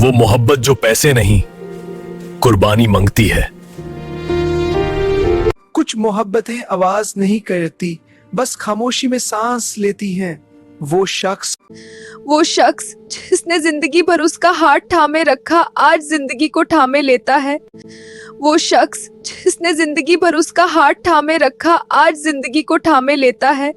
वो मोहब्बत जो पैसे नहीं कुर्बानी मांगती है। कुछ मोहब्बतें आवाज नहीं करती, बस खामोशी में सांस लेती हैं। वो शख्स जिसने जिंदगी भर उसका हाथ थामे रखा, आज जिंदगी को थामे लेता है। वो शख्स जिसने जिंदगी भर उसका हाथ थामे रखा, आज जिंदगी को थामे लेता है।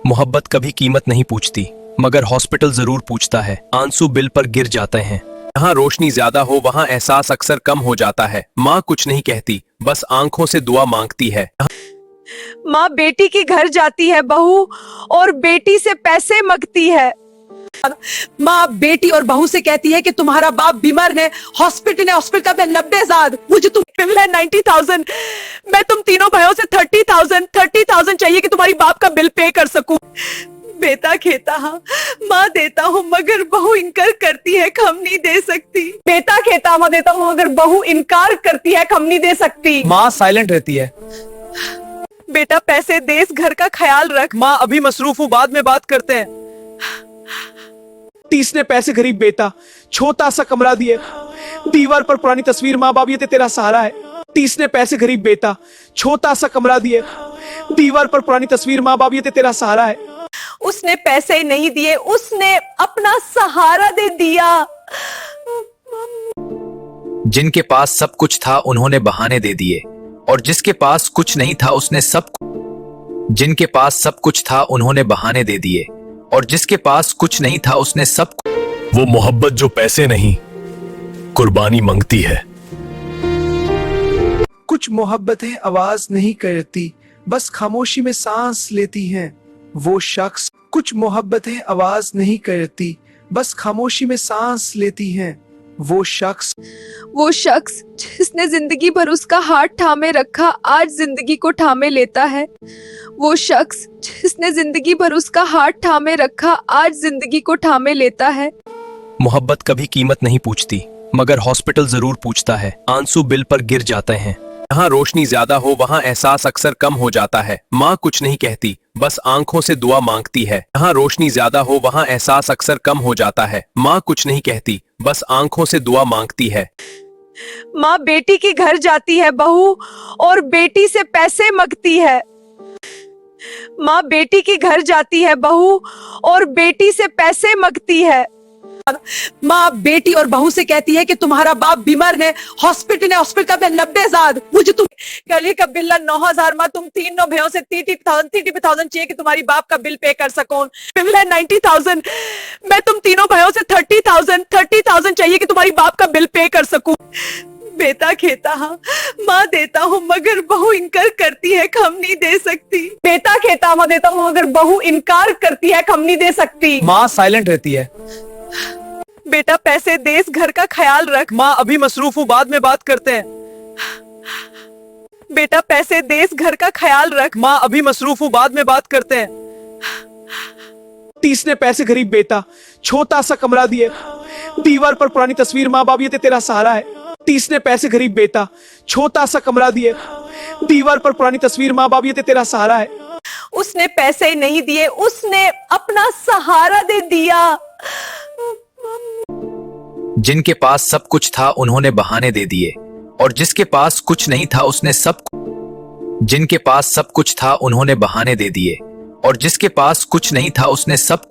मोहब्बत कभी कीमत नहीं पूछती, मगर हॉस्पिटल जरूर पूछता है। आंसू बिल पर गिर जाते हैं। जहाँ रोशनी ज्यादा हो वहाँ एहसास अक्सर कम हो जाता है। माँ कुछ नहीं कहती, बस आंखों से दुआ मांगती है। माँ बेटी के घर जाती है बहू, और बेटी से पैसे मांगती है। माँ बेटी और बहू से कहती है कि तुम्हारा बाप बीमार है, हॉस्पिटल का बिल 90,000, मुझे तुम बिल है 90,000। मैं तुम तीनों भाइयों से 30,000 चाहिए कि तुम्हारी बाप का बिल पे कर सकूं। बेटा खेता हाँ माँ देता हूँ, मगर बहू इनकार करती है, हम नहीं दे सकती। बेटा खेता माँ देता हूँ, मगर बहू इनकार करती है, हम नहीं दे सकती। माँ साइलेंट रहती है। बेटा पैसे दे, इस घर का ख्याल रख। माँ अभी मसरूफ हूँ, बाद में बात करते हैं। 30 ने पैसे गरीब बेटा, छोटा सा कमरा दिए, दीवार पर पुरानी तस्वीर, माँ बाप ये तेरा सहारा है। 30 ने पैसे गरीब बेटा, छोटा सा कमरा दिए, दीवार पर पुरानी तस्वीर, माँ बाप ये तेरा सहारा है। उसने पैसे नहीं दिए, उसने अपना सहारा दे दिया। जिनके पास सब कुछ था उन्होंने बहाने दे दिए, और जिसके पास कुछ नहीं था उसने जिनके पास सब कुछ था उन्होंने बहाने दे दिए, और जिसके पास कुछ नहीं था उसने सब। वो मोहब्बत जो पैसे नहीं कुर्बानी मांगती है। कुछ मोहब्बतें आवाज नहीं करती, बस खामोशी में सांस लेती हैं। वो शख्स कुछ मोहब्बतें आवाज नहीं करती, बस खामोशी में सांस लेती हैं। वो शख्स जिसने जिंदगी भर उसका हाथ थामे रखा, आज जिंदगी को थामे लेता है। वो शख्स जिसने जिंदगी भर उसका हाथ थामे रखा, आज जिंदगी को थामे लेता है। मोहब्बत कभी कीमत नहीं पूछती, मगर हॉस्पिटल जरूर पूछता है। आंसू बिल पर गिर जाते हैं। जहाँ रोशनी ज्यादा हो वहाँ एहसास अक्सर कम हो जाता है। माँ कुछ नहीं कहती, बस आंखों से दुआ मांगती है। जहाँ रोशनी ज्यादा हो वहाँ एहसास अक्सर कम हो जाता है। माँ कुछ नहीं कहती, बस आंखों से दुआ मांगती है। माँ बेटी के घर जाती है बहू, और बेटी से पैसे मांगती है। माँ बेटी के घर जाती है बहू, और बेटी से पैसे मांगती है। माँ बेटी और बहू से कहती है कि तुम्हारा बाप बीमार है, हॉस्पिटल का बिल 90,000, मुझे तुम गले का बिल 9,000। माँ तुम तीनों भाइयों से 30,000 चाहिए कि तुम्हारी बाप का बिल पे कर सकूं। बिल है 90,000। मैं तुम तीनों भाइयों से 30,000 चाहिए कि तुम्हारी बाप का बिल पे कर सकूं। बेटा खेता हाँ माँ देता हूँ, मगर बहू इनकार करती है, हम नहीं दे सकती। बेटा खेता माँ देता हूँ, मगर बहू इनकार करती है, हम नहीं दे सकती। माँ साइलेंट रहती है। बेटा पैसे दे, इस घर का ख्याल रख। माँ अभी मसरूफ हूँ, बाद में बात करते हैं। बेटा पैसे दे, इस घर का ख्याल रख। माँ अभी मसरूफ हूँ, बाद में बात करते हैं। 30 ने पैसे गरीब बेटा, छोटा सा कमरा दिए, दीवार पर पुरानी तस्वीर, माँ बाप ये तेरा सहारा है। 30 ने पैसे गरीब बेटा, छोटा सा कमरा दिए, दीवार पर पुरानी तस्वीर, माँ बाप ये तेरा सहारा है। उसने पैसे नहीं दिए, उसने अपना सहारा दे दिया। जिनके पास सब कुछ था उन्होंने बहाने दे दिए, और जिसके पास कुछ नहीं था उसने जिनके पास सब कुछ था उन्होंने बहाने दे दिए, और जिसके पास कुछ नहीं था उसने सब